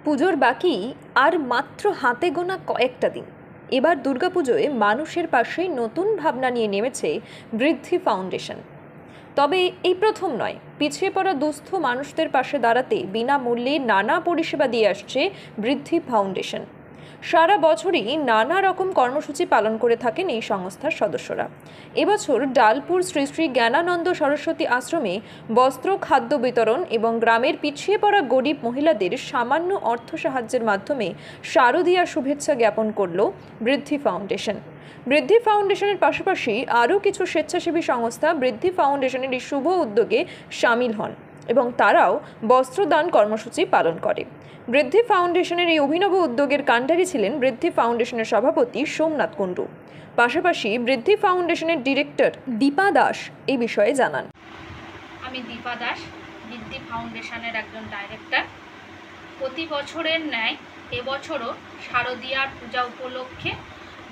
পুজোর বাকি আর মাত্র হাতে গোনা কয়েকটা দিন। এবার দুর্গাপুজোয় মানুষের পাশে নতুন ভাবনা নিয়ে নেমেছে বৃদ্ধি ফাউন্ডেশন। তবে এই প্রথম নয়, পিছিয়ে পড়া দুস্থ মানুষদের পাশে দাঁড়াতে বিনামূল্যে নানা পরিষেবা দিয়ে আসছে বৃদ্ধি ফাউন্ডেশন। সারা বছরই নানা রকম কর্মসূচি পালন করে থাকেন এই সংস্থার সদস্যরা। এবছর ডালপুর শ্রী শ্রী জ্ঞানানন্দ সরস্বতী আশ্রমে বস্ত্র, খাদ্য বিতরণ এবং গ্রামের পিছিয়ে পড়া গরিব মহিলাদের সামান্য অর্থ সাহায্যের মাধ্যমে শারদীয়ার শুভেচ্ছা জ্ঞাপন করল বৃদ্ধি ফাউন্ডেশন। বৃদ্ধি ফাউন্ডেশনের পাশাপাশি আরও কিছু স্বেচ্ছাসেবী সংস্থা বৃদ্ধি ফাউন্ডেশনের এই শুভ উদ্যোগে সামিল হন এবং তারাও বস্ত্রদান কর্মসূচি পালন করে। বৃদ্ধি ফাউন্ডেশনের এই অভিনব উদ্যোগের কাণ্ডারি ছিলেন বৃদ্ধি ফাউন্ডেশনের সভাপতি সোমনাথ কুণ্ডু। পাশাপাশি বৃদ্ধি ফাউন্ডেশনের ডিরেক্টর দীপা দাস এই বিষয়ে জানান। আমি দীপা দাস, বৃদ্ধি ফাউন্ডেশনের একজন ডাইরেক্টর। প্রতি বছরের ন্যায় এবছরও শারদীয়ার পূজা উপলক্ষে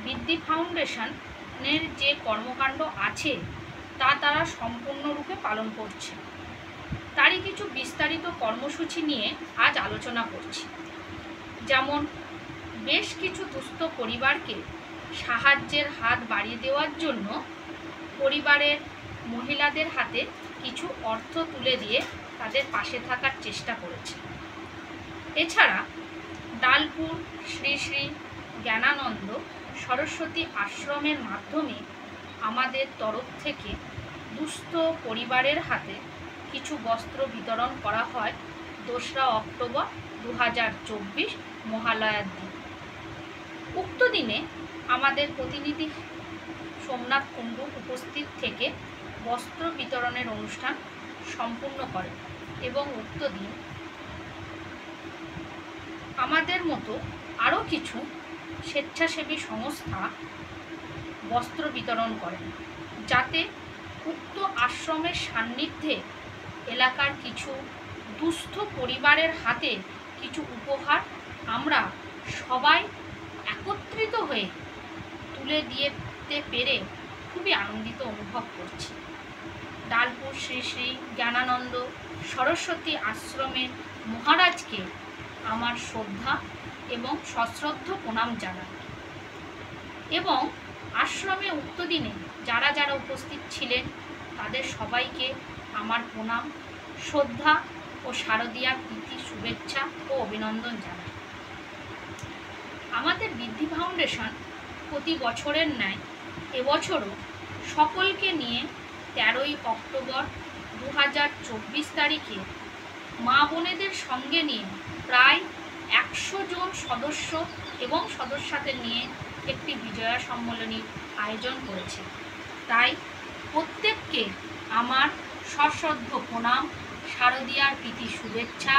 বৃদ্ধি ফাউন্ডেশনের যে কর্মকাণ্ড আছে তা তারা সম্পূর্ণরূপে পালন করছে। তারই কিছু বিস্তারিত কর্মসূচি নিয়ে আজ আলোচনা করছি। যেমন বেশ কিছু দুস্থ পরিবারকে সাহায্যের হাত বাড়িয়ে দেওয়ার জন্য পরিবারের মহিলাদের হাতে কিছু অর্থ তুলে দিয়ে তাদের পাশে থাকার চেষ্টা করেছে। এছাড়া ডালপুর শ্রী শ্রী জ্ঞানানন্দ সরস্বতী আশ্রমের মাধ্যমে আমাদের তরফ থেকে দুস্থ পরিবারের হাতে কিছু বস্ত্র বিতরণ করা হয় 2রা অক্টোবর 2024 মহালয়ার দিন। উক্ত দিনে আমাদের প্রতিনিধি সোমনাথ কুণ্ডু উপস্থিত থেকে বস্ত্র বিতরণের অনুষ্ঠান সম্পূর্ণ করেন এবং উক্ত দিন আমাদের মতো আরও কিছু স্বেচ্ছাসেবী সংস্থা বস্ত্র বিতরণ করেন, যাতে উক্ত আশ্রমের সান্নিধ্যে এলাকার কিছু দুস্থ পরিবারের হাতে কিছু উপহার আমরা সবাই একত্রিত হয়ে তুলে দিতে পেরে খুবই আনন্দিত অনুভব করছি। ডালপুর শ্রী শ্রী জ্ঞানানন্দ সরস্বতী আশ্রমের মহারাজকে আমার শ্রদ্ধা এবং সশ্রদ্ধ প্রণাম জানাই এবং আশ্রমে উক্ত দিনে যারা যারা উপস্থিত ছিলেন তাদের সবাইকে আমার প্রণাম, শ্রদ্ধা ও শারদীয়ার প্রীতি শুভেচ্ছা ও অভিনন্দন জানাই। আমাদের বৃদ্ধি ফাউন্ডেশন প্রতি বছরের ন্যায় এবছরও সকলকে নিয়ে 13ই অক্টোবর 2024 তারিখে মা বোনেদের সঙ্গে নিয়ে প্রায় 100 জন সদস্য এবং সদস্যদের নিয়ে একটি বিজয়া সম্মেলনীর আয়োজন করেছে। তাই প্রত্যেককে আমার সশ্রদ্ধ প্রণাম, শারদীয়ার প্রীতি শুভেচ্ছা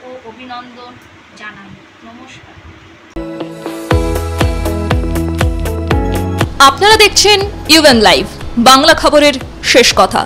ও অভিনন্দন জানাই। নমস্কার। আপনারা দেখছেন ইউএন লাইভ, বাংলা খবরের শেষ কথা।